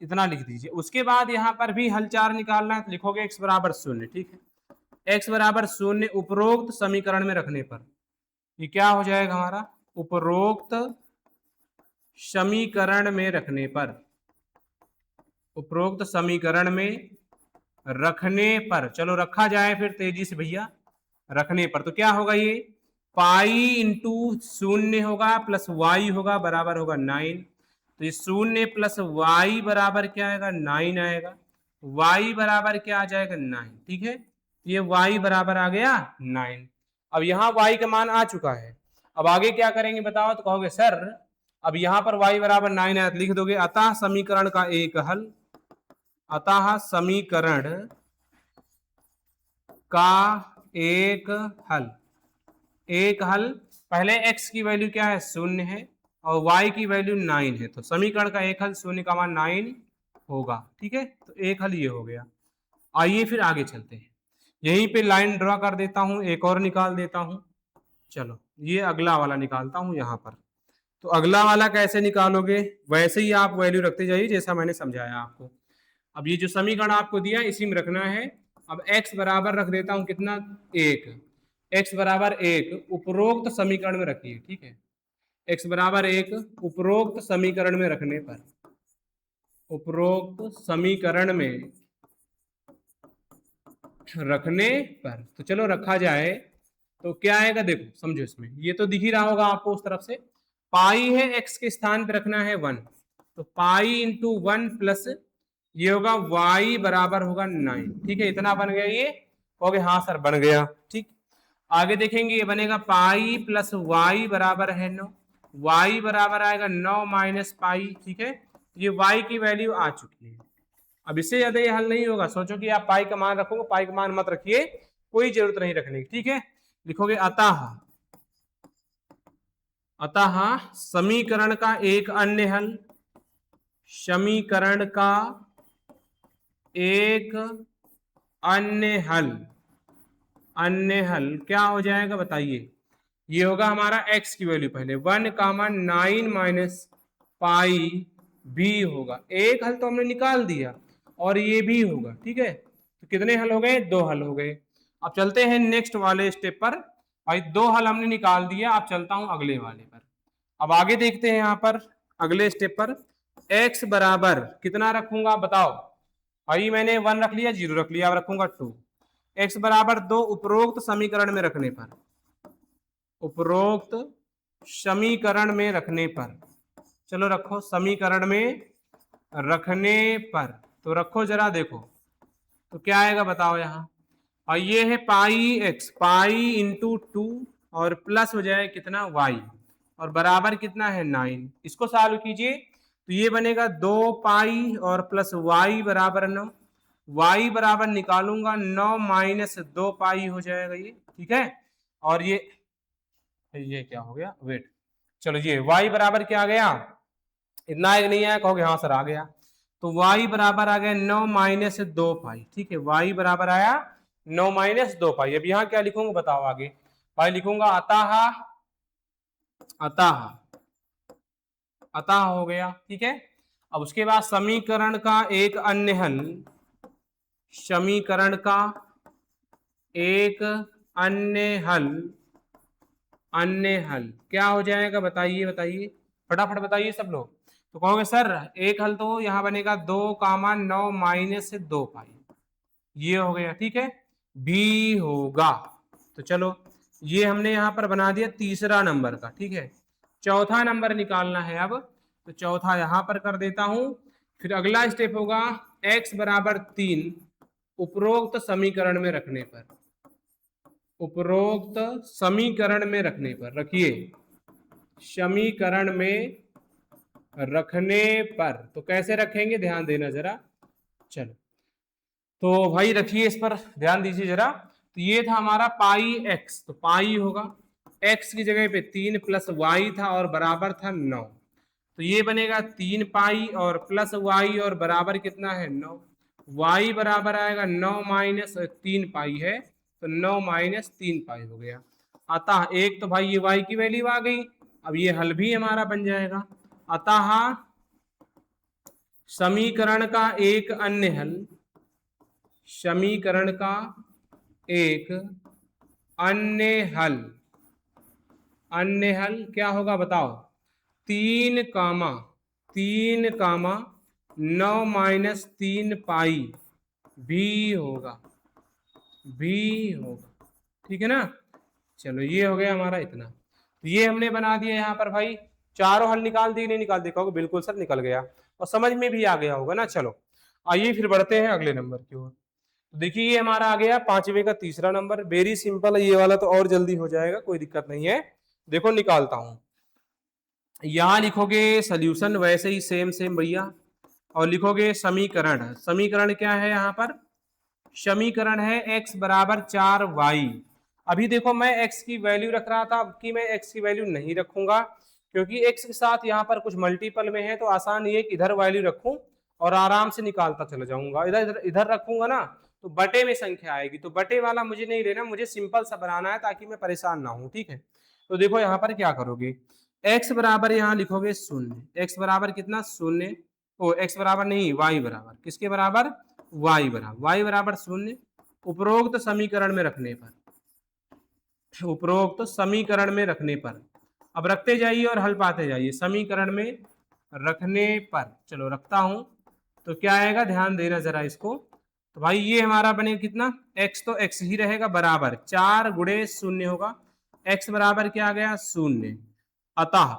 इतना लिख दीजिए। उसके बाद यहां पर भी हल 4 निकालना है, तो लिखोगे x बराबर 0। ठीक है, x बराबर 0 उपरोक्त समीकरण में रखने पर ये क्या हो जाएगा हमारा, उपरोक्त समीकरण में रखने पर, उपरोक्त समीकरण में रखने पर, चलो रखा जाए फिर तेजी से भैया, रखने पर तो क्या होगा, ये पाई इंटू 0 होगा प्लस वाई होगा बराबर होगा 9। तो ये 0 प्लस वाई बराबर क्या आएगा 9 आएगा, वाई बराबर क्या आ जाएगा 9। ठीक है, ये वाई बराबर आ गया 9। अब यहाँ वाई का मान आ चुका है, अब आगे क्या करेंगे बताओ। तो कहोगे सर अब यहाँ पर वाई बराबर 9 आया, लिख दोगे अतः समीकरण का एक हल, अतः समीकरण का एक हल, एक हल। पहले x की वैल्यू क्या है 0 है और y की वैल्यू 9 है, तो समीकरण का एक हल 0 का मान 9 होगा। ठीक है, तो एक हल ये हो गया। आइए फिर आगे चलते हैं, यहीं पे लाइन ड्रॉ कर देता हूं, एक और निकाल देता हूं। चलो ये अगला वाला निकालता हूं यहां पर। तो अगला वाला कैसे निकालोगे, वैसे ही आप वैल्यू रखते जाइए जैसा मैंने समझाया आपको। अब ये जो समीकरण आपको दिया इसी में रखना है। अब x बराबर रख देता हूं कितना 1, x बराबर 1 उपरोक्त समीकरण में रखिए। ठीक है, x बराबर 1 उपरोक्त समीकरण में रखने पर, उपरोक्त समीकरण में रखने पर, तो चलो रखा जाए तो क्या आएगा देखो समझो, इसमें ये तो दिख ही रहा होगा आपको उस तरफ से, पाई है x के स्थान पे रखना है 1, तो पाई इंटू 1 प्लस ये होगा y बराबर होगा 9। ठीक है, इतना बन गया ये, कहोगे हाँ सर बन गया। ठीक, आगे देखेंगे ये बनेगा पाई प्लस y बराबर है 9, y बराबर आएगा 9 माइनस पाई। ठीक है, ये y की वैल्यू आ चुकी है। अब इससे ज्यादा ये हल नहीं होगा, सोचो कि आप पाई का मान रखोगे, पाई का मान मत रखिए, कोई जरूरत नहीं रखने की। ठीक है, लिखोगे अतः, अतः समीकरण का एक अन्य हल, समीकरण का एक अन्य हल, अन्य हल क्या हो जाएगा बताइए। ये होगा हमारा x की वैल्यू पहले 1, 9 माइनस पाई भी होगा, एक हल तो हमने निकाल दिया और ये भी होगा। ठीक है, तो कितने हल हो गए, 2 हल हो गए। अब चलते हैं नेक्स्ट वाले स्टेप पर। भाई 2 हल हमने निकाल दिया, अब चलता हूं अगले वाले पर। अब आगे देखते हैं यहाँ पर अगले स्टेप पर, x बराबर कितना रखूंगा बताओ। भाई मैंने 1 रख लिया, 0 रख लिया, अब रखूंगा 2। x बराबर 2 उपरोक्त समीकरण में रखने पर, उपरोक्त समीकरण में रखने पर, चलो रखो समीकरण में रखने पर, तो रखो जरा देखो तो क्या आएगा बताओ यहाँ। और ये है पाई एक्स, पाई इंटू 2 और प्लस हो जाए कितना y और बराबर कितना है 9। इसको सॉल्व कीजिए तो ये बनेगा 2 पाई और प्लस y बराबर 9, y बराबर निकालूंगा 9 माइनस 2 पाई हो जाएगा ये। ठीक है, और ये ये क्या हो गया, वेट। चलो ये y बराबर क्या आ गया, इतना एक नहीं आया, कहोगे हाँ सर आ गया। तो y बराबर आ गया 9 माइनस 2 पाई। ठीक है, y बराबर आया 9 माइनस 2 पाई। अब यहाँ क्या लिखूंगा बताओ आगे, भाई लिखूंगा अतः, अतः, अतः हो गया। ठीक है, अब उसके बाद समीकरण का एक अन्य हल, समीकरण का एक अन्य हल, अन्य हल क्या हो जाएगा बताइए, बताइए फटाफट बताइए सब लोग। तो कहोगे सर एक हल तो यहाँ बनेगा 2, 9 माइनस 2 पाई, ये हो गया। ठीक है, भी होगा। तो चलो ये हमने यहाँ पर बना दिया तीसरा नंबर का। ठीक है, चौथा नंबर निकालना है अब, तो चौथा यहाँ पर कर देता हूं। फिर अगला स्टेप होगा x बराबर 3 उपरोक्त समीकरण में रखने पर, उपरोक्त समीकरण में रखने पर, रखिए समीकरण में रखने पर। तो कैसे रखेंगे ध्यान देना जरा। चलो तो भाई रखिए, इस पर ध्यान दीजिए जरा। तो ये था हमारा पाई x, तो पाई होगा x की जगह पे 3 प्लस वाई था और बराबर था 9। तो ये बनेगा 3 पाई और प्लस वाई और बराबर कितना है 9। y बराबर आएगा 9 माइनस 3 पाई है, तो 9 माइनस 3 पाई हो गया। अतः एक तो भाई ये y की वैल्यू आ गई, अब ये हल भी हमारा बन जाएगा। अतः समीकरण का एक अन्य हल, समीकरण का एक अन्य हल, अन्य हल क्या होगा बताओ, 3 कामा 9 माइनस 3 पाई भी होगा, भी होगा। ठीक है ना, चलो ये हो गया हमारा इतना। तो ये हमने बना दिया यहाँ पर भाई, चारों हल निकाल दिए, नहीं निकाल दिए कहोगे बिल्कुल सर निकल गया, और समझ में भी आ गया होगा ना। चलो आइए फिर बढ़ते हैं अगले नंबर की ओर। तो देखिए ये हमारा आ गया पांचवे का तीसरा नंबर, वेरी सिंपल है ये वाला, तो और जल्दी हो जाएगा, कोई दिक्कत नहीं है। देखो निकालता हूं, यहां लिखोगे सॉल्यूशन वैसे ही सेम सेम भैया, और लिखोगे समीकरण। समीकरण क्या है यहाँ पर, समीकरण है x बराबर 4y। अभी देखो मैं x की वैल्यू रख रहा था, अब की मैं x की वैल्यू नहीं रखूंगा, क्योंकि x के साथ यहाँ पर कुछ मल्टीपल में है, तो आसान ये कि इधर वैल्यू रखूं और आराम से निकालता चला जाऊंगा। इधर इधर इधर रखूंगा ना तो बटे में संख्या आएगी, तो बटे वाला मुझे नहीं लेना, मुझे सिंपल सा बनाना है ताकि मैं परेशान ना हूं। ठीक है, तो देखो यहाँ पर क्या करोगे, x बराबर यहाँ लिखोगे 0, x बराबर कितना 0, ओ x बराबर नहीं y बराबर, किसके बराबर, y बराबर, y बराबर 0 उपरोक्त समीकरण में रखने पर, उपरोक्त समीकरण में रखने पर। अब रखते जाइए और हल पाते जाइए, समीकरण में रखने पर। चलो रखता हूं, तो क्या आएगा ध्यान देना जरा इसको। तो भाई ये हमारा बने कितना, x तो x ही रहेगा बराबर 4 गुणे 0 होगा, x बराबर क्या आ गया 0। अतः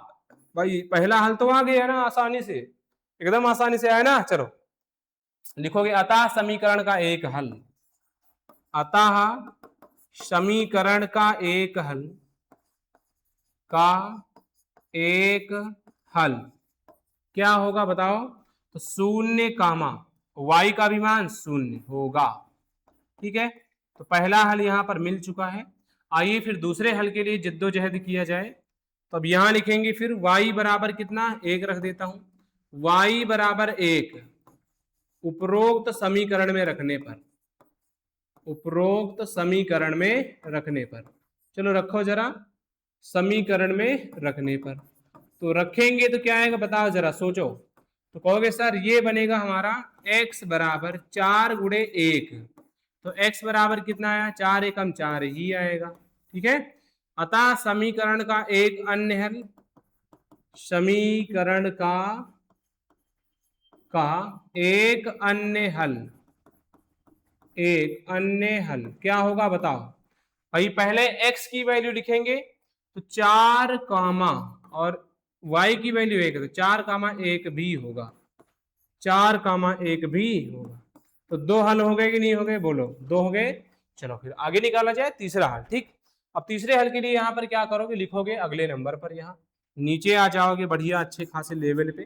भाई पहला हल तो आ गया ना आसानी से, एकदम आसानी से आया ना। चलो लिखोगे अतः समीकरण का एक हल, अतः समीकरण का एक हल, का एक हल क्या होगा बताओ। तो 0 कामा y का भी मान 0 होगा। ठीक है, तो पहला हल यहां पर मिल चुका है। आइए फिर दूसरे हल के लिए जद्दोजहद किया जाए। तो अब यहां लिखेंगे फिर y बराबर कितना, 1 रख देता हूं, y बराबर 1 उपरोक्त समीकरण में रखने पर, उपरोक्त समीकरण में रखने पर। चलो रखो जरा, समीकरण में रखने पर। तो रखेंगे तो क्या आएगा बताओ जरा सोचो। तो कहोगे सर ये बनेगा हमारा x बराबर 4 गुणे 1, तो x बराबर कितना आया, 4 एकम 4 ही आएगा। ठीक है, अतः समीकरण का एक अन्य हल, समीकरण का एक अन्य हल, एक अन्य हल क्या होगा बताओ। भाई पहले x की वैल्यू लिखेंगे, तो 4 कामा और y की वैल्यू 1 है, तो 4 कामा 1 भी होगा, 4 कामा 1 भी होगा। तो 2 हल हो गए कि नहीं हो गए, बोलो 2 हो गए। चलो फिर आगे निकाला जाए तीसरा हल। ठीक, अब तीसरे हल के लिए यहाँ पर क्या करोगे, लिखोगे अगले नंबर पर, यहाँ नीचे आ जाओगे बढ़िया अच्छे खासे लेवल पे,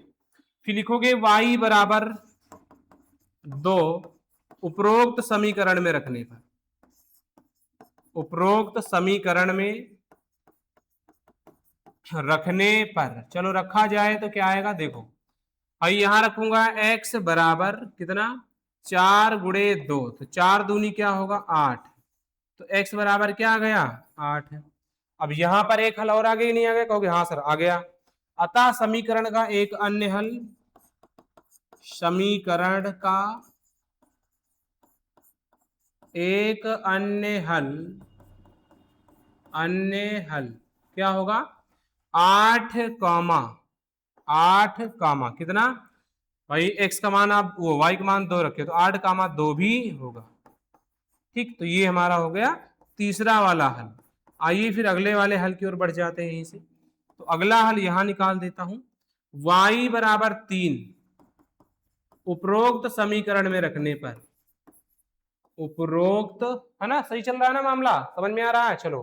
फिर लिखोगे y बराबर 2 उपरोक्त समीकरण में रखने पर, उपरोक्त समीकरण में रखने पर, चलो रखा जाए तो क्या आएगा देखो भाई, यहां रखूंगा x बराबर कितना 4 × 2, तो 4 दूनी क्या होगा 8, तो x बराबर क्या आ गया 8। अब यहां पर एक हल और आ गया नहीं आ गया, कहोगे हाँ सर आ गया। अतः समीकरण का एक अन्य हल, समीकरण का एक अन्य हल क्या होगा 8 कामा 8 कामा कितना भाई, x का मान आप वो y का मान 2 रखे तो 8 कामा 2 भी होगा। ठीक, तो ये हमारा हो गया तीसरा वाला हल। आइए फिर अगले वाले हल की ओर बढ़ जाते हैं यहीं से। तो अगला हल यहां निकाल देता हूं, y बराबर 3 उपरोक्त समीकरण में रखने पर, उपरोक्त है ना, सही चल रहा है ना मामला, समझ में आ रहा है। चलो,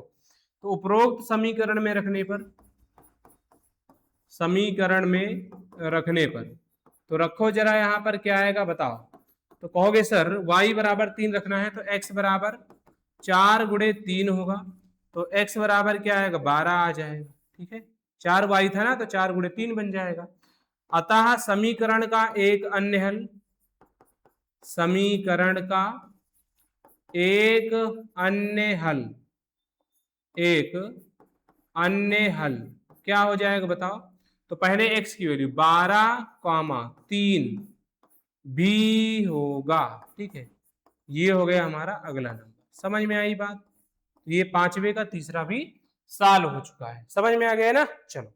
तो उपरोक्त समीकरण में रखने पर, समीकरण में रखने पर, तो रखो जरा यहां पर क्या आएगा बताओ। तो कहोगे सर y बराबर 3 रखना है तो x बराबर 4 × 3 होगा, तो x बराबर क्या आएगा 12 आ जाएगा। ठीक है, 4y था ना तो 4 × 3 बन जाएगा। अतः समीकरण का एक अन्य हल, समीकरण का एक अन्य हल, एक अन्य हल क्या हो जाएगा बताओ। तो पहले x की वैल्यू 12, 3 भी होगा। ठीक है, ये हो गया हमारा अगला नंबर। समझ में आई बात, ये पांचवे का तीसरा भी साल हो चुका है, समझ में आ गया ना। चलो,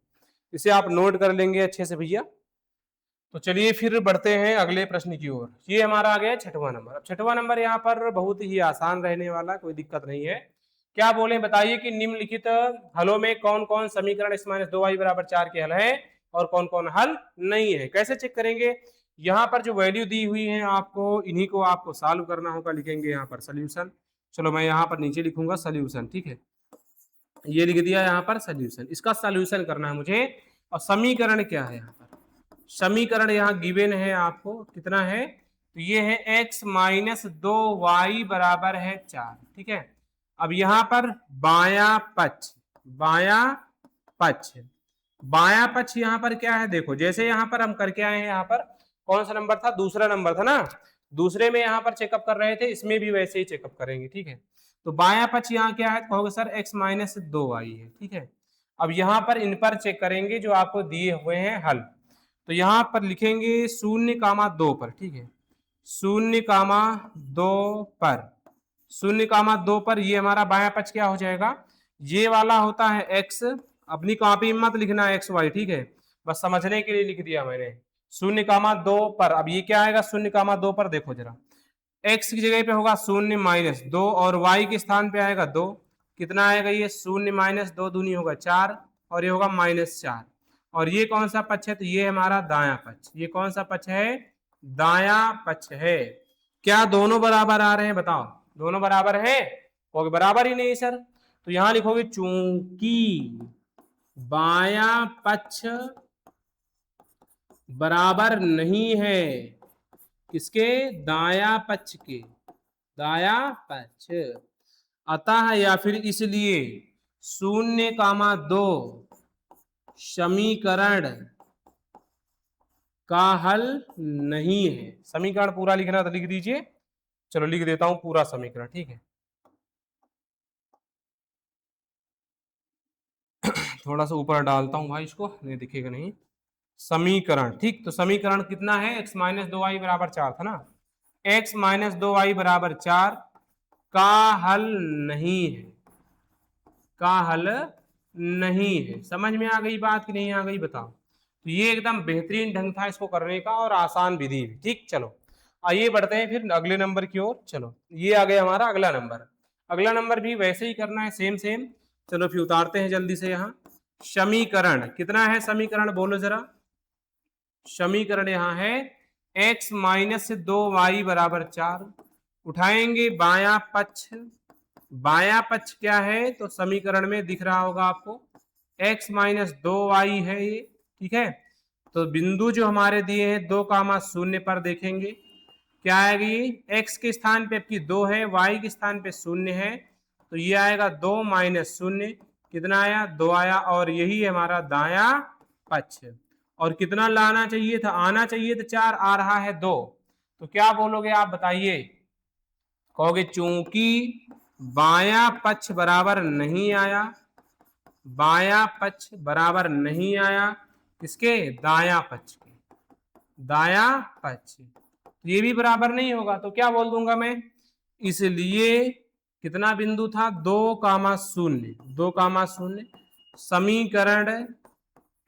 इसे आप नोट कर लेंगे अच्छे से भैया। तो चलिए फिर बढ़ते हैं अगले प्रश्न की ओर। ये हमारा आ गया छठवां नंबर। अब छठवां नंबर यहाँ पर बहुत ही आसान रहने वाला, कोई दिक्कत नहीं है। क्या बोले बताइए कि निम्नलिखित हलों में कौन कौन समीकरण x-2y बराबर 4 के हल है और कौन कौन हल नहीं है। कैसे चेक करेंगे, यहाँ पर जो वैल्यू दी हुई है आपको, इन्हीं को आपको सॉल्व करना होगा। लिखेंगे यहाँ पर सोल्यूशन, चलो मैं यहाँ पर नीचे लिखूंगा सोल्यूशन। ठीक है, ये लिख दिया यहाँ पर सोल्यूशन, इसका सोल्यूशन करना है मुझे। और समीकरण क्या है यहाँ पर, समीकरण यहाँ गिवन है आपको कितना है, तो ये है x-2y बराबर है 4। ठीक है, अब यहाँ पर बायां पक्ष, बायां पक्ष, बायां पक्ष यहाँ पर क्या है देखो, जैसे यहाँ पर हम करके आए हैं, यहाँ पर कौन सा नंबर था, दूसरा नंबर था ना, दूसरे में यहाँ पर चेकअप कर रहे थे, इसमें भी वैसे ही चेकअप करेंगे। ठीक है, तो बायां पक्ष यहाँ क्या है, कहोगे सर x-2y है। ठीक है, अब यहाँ पर इन पर चेक करेंगे जो आपको दिए हुए हैं हल। तो यहाँ पर लिखेंगे 0, 2 पर। ठीक है, 0, 2 पर, 0, 2 पर ये हमारा बायां पक्ष क्या हो जाएगा, ये वाला होता है x, अपनी कॉपी में मत लिखना xy। ठीक है, बस समझने के लिए लिख दिया मैंने 0, 2 पर। अब ये क्या आएगा 0, 2 पर, देखो जरा x की जगह पे होगा 0-2 और y के स्थान पे आएगा 2, कितना आएगा ये 0-2 दूनी होगा 4 और ये होगा -4। और ये कौन सा पक्ष है, तो ये हमारा दायां पक्ष। ये कौन सा पक्ष है, दायां पक्ष है। क्या दोनों बराबर आ रहे हैं बताओ, दोनों बराबर है, कोई बराबर ही नहीं सर। तो यहां लिखोगे चूंकि बायां पक्ष बराबर नहीं है किसके, दायां पक्ष के, दायां पक्ष, अतः या फिर इसलिए 0, 2 समीकरण का हल नहीं है। समीकरण पूरा लिखना तो लिख दीजिए, चलो लिख देता हूं पूरा समीकरण। ठीक है, थोड़ा सा ऊपर डालता हूं भाई इसको, नहीं दिखेगा नहीं। समीकरण, ठीक, तो समीकरण कितना है, x-2y बराबर 4 था ना, x-2y बराबर 4 का हल नहीं है, का हल नहीं है। समझ में आ गई बात कि नहीं आ गई बताओ। तो ये एकदम बेहतरीन ढंग था इसको करने का और आसान विधि भी। ठीक, चलो आइए बढ़ते हैं फिर अगले नंबर की ओर। चलो, ये आ गया हमारा अगला नंबर। अगला नंबर भी वैसे ही करना है, सेम सेम। चलो फिर उतारते हैं जल्दी से। यहाँ समीकरण कितना है, समीकरण बोलो जरा। समीकरण यहाँ है x-2y बराबर 4। उठाएंगे बायां पक्ष, बायां पक्ष क्या है, तो समीकरण में दिख रहा होगा आपको x-2y है ये। ठीक है, तो बिंदु जो हमारे दिए हैं 2, 0 पर देखेंगे क्या आएगी, x के स्थान पे आपकी 2 है, y के स्थान पे 0 है, तो ये आएगा 2 - 0, कितना आया 2 आया, और यही है हमारा दाया पक्ष। और कितना लाना चाहिए था, आना चाहिए था 4, आ रहा है 2। तो क्या बोलोगे आप बताइए, कहोगे चूंकि बायां पक्ष बराबर नहीं आया, बायां पक्ष बराबर नहीं आया किसके, दाया पक्ष के, दाया पक्ष ये भी बराबर नहीं होगा, तो क्या बोल दूंगा मैं, इसलिए कितना बिंदु था 2,0, 2,0 समीकरण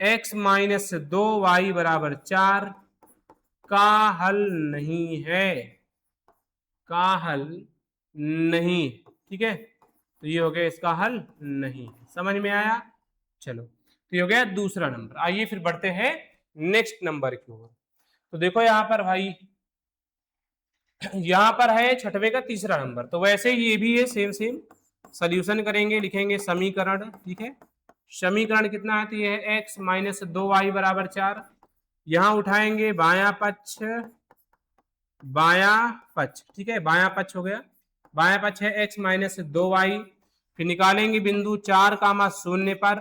x माइनस 2y बराबर 4 का हल नहीं है, का हल नहीं, ठीक है। तो ये हो गया इसका हल नहीं है, समझ में आया। चलो तो ये हो गया दूसरा नंबर। आइए फिर बढ़ते हैं नेक्स्ट नंबर की ओर। तो देखो यहाँ पर भाई, यहाँ पर है छठवें का तीसरा नंबर, तो वैसे ही ये भी है सेम सेम। सॉल्यूशन करेंगे, लिखेंगे समीकरण, ठीक है। समीकरण कितना है, तो ये है x माइनस 2y बराबर 4। यहाँ उठाएंगे बायां पक्ष, बायां पक्ष, ठीक है, बायां पक्ष हो गया, बायां पक्ष है x माइनस 2y। फिर निकालेंगे बिंदु 4,0 पर,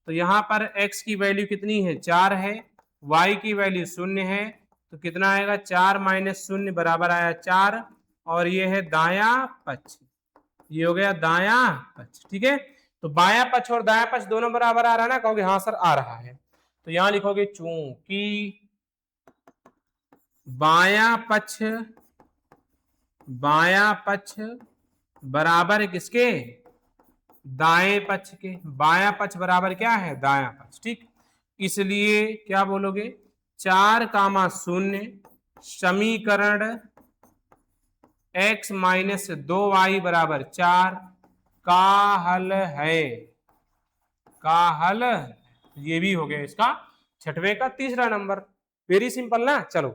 तो यहाँ पर x की वैल्यू कितनी है 4 है, y की वैल्यू 0 है, तो कितना आएगा 4 माइनस 0 बराबर आया 4, और ये है दाया पक्ष, ये हो गया दाया पक्ष, ठीक है। तो बायां पक्ष और दाया पक्ष दोनों बराबर आ रहा है ना, कहोगे हाँ सर आ रहा है, तो यहां लिखोगे चूंकि बायां पक्ष, बायां पक्ष बराबर किसके, दाएं पक्ष के, बायां पक्ष बराबर क्या है, दायां पक्ष, ठीक। इसलिए क्या बोलोगे 4,0 समीकरण x माइनस 2y बराबर 4 का हल है, का हल, ये भी हो गया इसका छठवें का तीसरा नंबर। वेरी सिंपल ना। चलो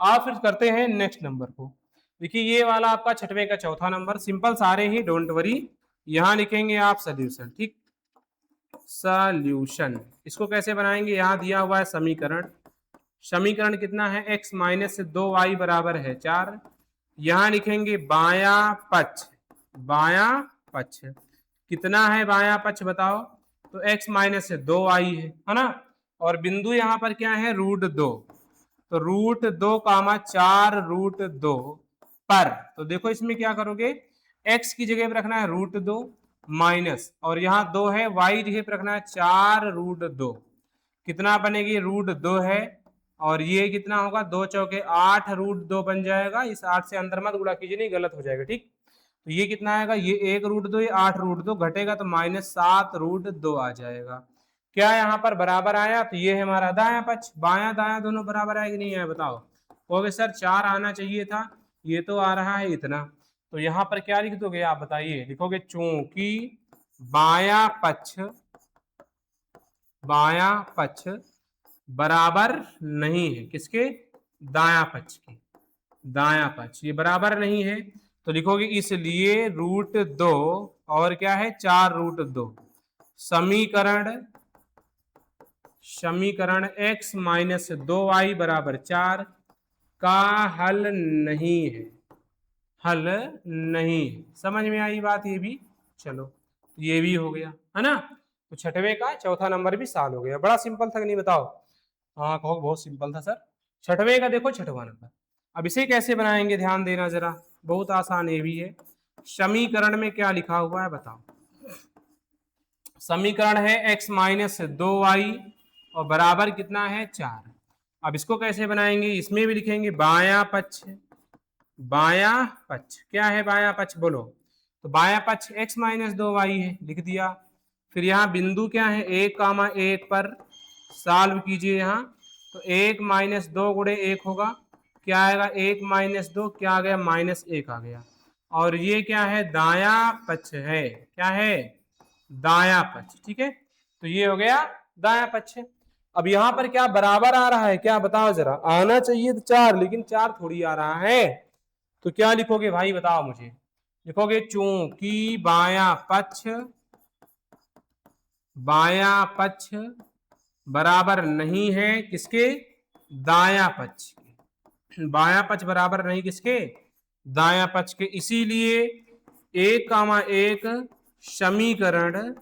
आप फिर करते हैं नेक्स्ट नंबर को। देखिए ये वाला आपका छठवें का चौथा नंबर, सिंपल सारे ही, डोंट वरी। यहां लिखेंगे आप सोल्यूशन, ठीक, सॉल्यूशन। इसको कैसे बनाएंगे, यहां दिया हुआ है समीकरण, समीकरण कितना है x माइनस 2y बराबर है 4। यहां लिखेंगे बायां पक्ष, बायां पक्ष कितना है, बायां पक्ष बताओ, तो x माइनस 2y है ना, और बिंदु यहां पर क्या है √2, तो √2,4 पर, तो देखो इसमें क्या करोगे, x की जगह पर रखना है √2 माइनस, और यहाँ 2 है, y जगह पर रखना है 4 √2, कितना बनेगी √2 है, और ये कितना होगा 2 चौके 8 √2 बन जाएगा। इस 8 से अंदर मत गुणा कीजिए, नहीं गलत हो जाएगा, ठीक। तो ये कितना आएगा, ये 1 √2, ये 8 √2 घटेगा तो -7 √2 आ जाएगा। क्या यहाँ पर बराबर आया, तो ये है हमारा दायां पक्ष, बायां दायां दोनों बराबर आया कि नहीं आया बताओ, कहोगे सर 4 आना चाहिए था, ये तो आ रहा है इतना, तो यहाँ पर क्या लिख दोगे आप बताइए, लिखोगे चूंकि बायां पक्ष, बायां पक्ष बराबर नहीं है किसके, दायां पक्ष के, दायां पक्ष ये बराबर नहीं है, तो लिखोगे इसलिए √2 और क्या है 4 √2 समीकरण, समीकरण x माइनस 2y बराबर 4 का हल नहीं है, हल नहीं है। समझ में आई बात ये भी। चलो ये भी हो गया है ना, तो छठवें का चौथा नंबर भी साल हो गया। बड़ा सिंपल था कि नहीं बताओ, हाँ कहो बहुत सिंपल था सर। छठवें का देखो छठवां नंबर, अब इसे कैसे बनाएंगे ध्यान देना जरा, बहुत आसान ये भी है। समीकरण में क्या लिखा हुआ है बताओ, समीकरण है x माइनस 2y और बराबर कितना है 4। अब इसको कैसे बनाएंगे, इसमें भी लिखेंगे बायां पक्ष, बायां पक्ष क्या है, बायां पक्ष बोलो, तो बायां पक्ष x माइनस 2y है, लिख दिया। फिर यहाँ बिंदु क्या है 1,1 पर, सॉल्व कीजिए यहाँ, तो 1 माइनस 2 गुणे 1 होगा, क्या आएगा 1 माइनस 2, क्या आ गया -1 आ गया, और ये क्या है दाया पक्ष है, क्या है दाया पक्ष, ठीक है। तो ये हो गया दाया पक्ष। अब यहाँ पर क्या बराबर आ रहा है, क्या बताओ जरा, आना चाहिए तो 4, लेकिन 4 थोड़ी आ रहा है, तो क्या लिखोगे भाई बताओ मुझे, लिखोगे चूंकि बायां पक्ष, बायां पक्ष बराबर नहीं है किसके, दायां पक्ष के, बायां पक्ष बराबर नहीं किसके, दायां पक्ष के, इसीलिए 1,1 समीकरण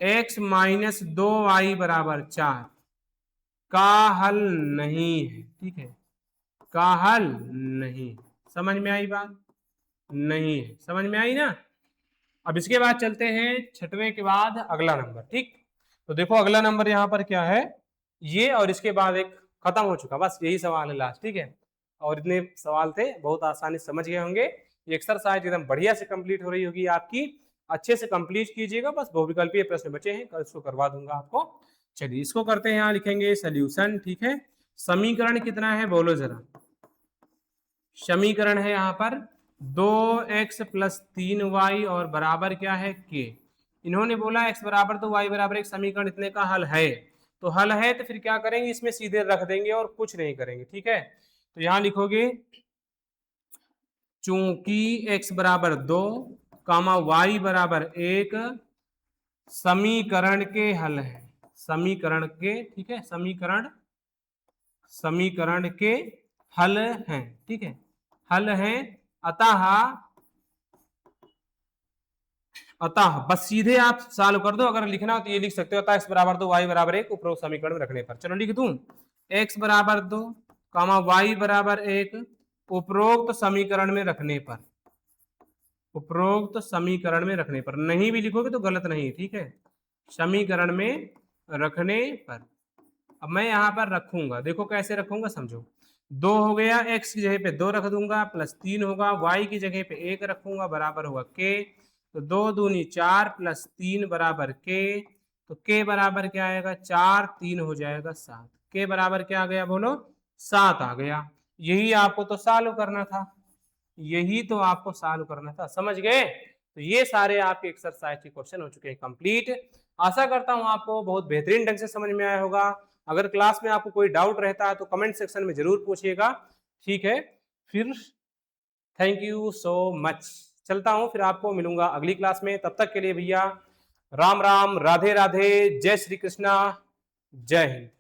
x माइनस 2y बराबर 4 का हल नहीं है। ठीक है, का हल नहीं। समझ में आई बात? नहीं है, समझ में आई ना। अब इसके बाद चलते हैं छठवें के बाद अगला नंबर। ठीक, तो देखो अगला नंबर यहाँ पर क्या है, ये और इसके बाद एक खत्म हो चुका, बस यही सवाल है लास्ट। ठीक है, और इतने सवाल थे, बहुत आसानी से समझ गए होंगे। ये एक्सरसाइज एकदम बढ़िया से कंप्लीट हो रही होगी आपकी, अच्छे से कंप्लीट कीजिएगा। बस बहुविकल्पीय प्रश्न बचे हैं, कल इसको करवा दूंगा आपको। चलिए इसको करते हैं, यहाँ लिखेंगे सोल्यूशन। ठीक है, समीकरण कितना है बोलो जरा। समीकरण है यहाँ पर 2x प्लस 3y और बराबर क्या है k। इन्होंने बोला x बराबर तो y बराबर एक, समीकरण इतने का हल है। तो हल है तो फिर क्या करेंगे, इसमें सीधे रख देंगे और कुछ नहीं करेंगे। ठीक है, तो यहां लिखोगे चूंकि x बराबर 2 कामा y बराबर 1 समीकरण के हल है। समीकरण के, ठीक है, समीकरण के हल हैं। ठीक है, हल है। अतः बस सीधे आप सॉल्व कर दो। अगर लिखना हो तो ये लिख सकते हो, अतः x बराबर 2 y बराबर 1 उपरोक्त समीकरण में रखने पर। चलो लिख दूं, x बराबर 2 कामा y बराबर 1 उपरोक्त समीकरण में रखने पर। उपरोक्त समीकरण में रखने पर, नहीं भी लिखोगे तो गलत नहीं। ठीक है, समीकरण में रखने पर। अब मैं यहां पर रखूंगा, देखो कैसे रखूंगा समझो। 2 हो गया, x की जगह पे 2 रख दूंगा, प्लस 3 होगा, y की जगह पे 1 रखूंगा, बराबर होगा k। तो 2 दूनी 4 प्लस 3 बराबर k। तो k बराबर क्या आएगा, 4 3 हो जाएगा 7। k बराबर क्या आ गया बोलो, 7 आ गया। यही आपको तो सॉल्व करना था, यही तो आपको सॉल्व करना था, समझ गए। तो ये सारे आपके एक्सरसाइज के क्वेश्चन हो चुके हैं कंप्लीट। आशा करता हूं आपको बहुत बेहतरीन ढंग से समझ में आया होगा। अगर क्लास में आपको कोई डाउट रहता है तो कमेंट सेक्शन में जरूर पूछिएगा। ठीक है, फिर थैंक यू सो मच। चलता हूं, फिर आपको मिलूंगा अगली क्लास में। तब तक के लिए भैया राम राम, राधे राधे, जय श्री कृष्णा, जय हिंद।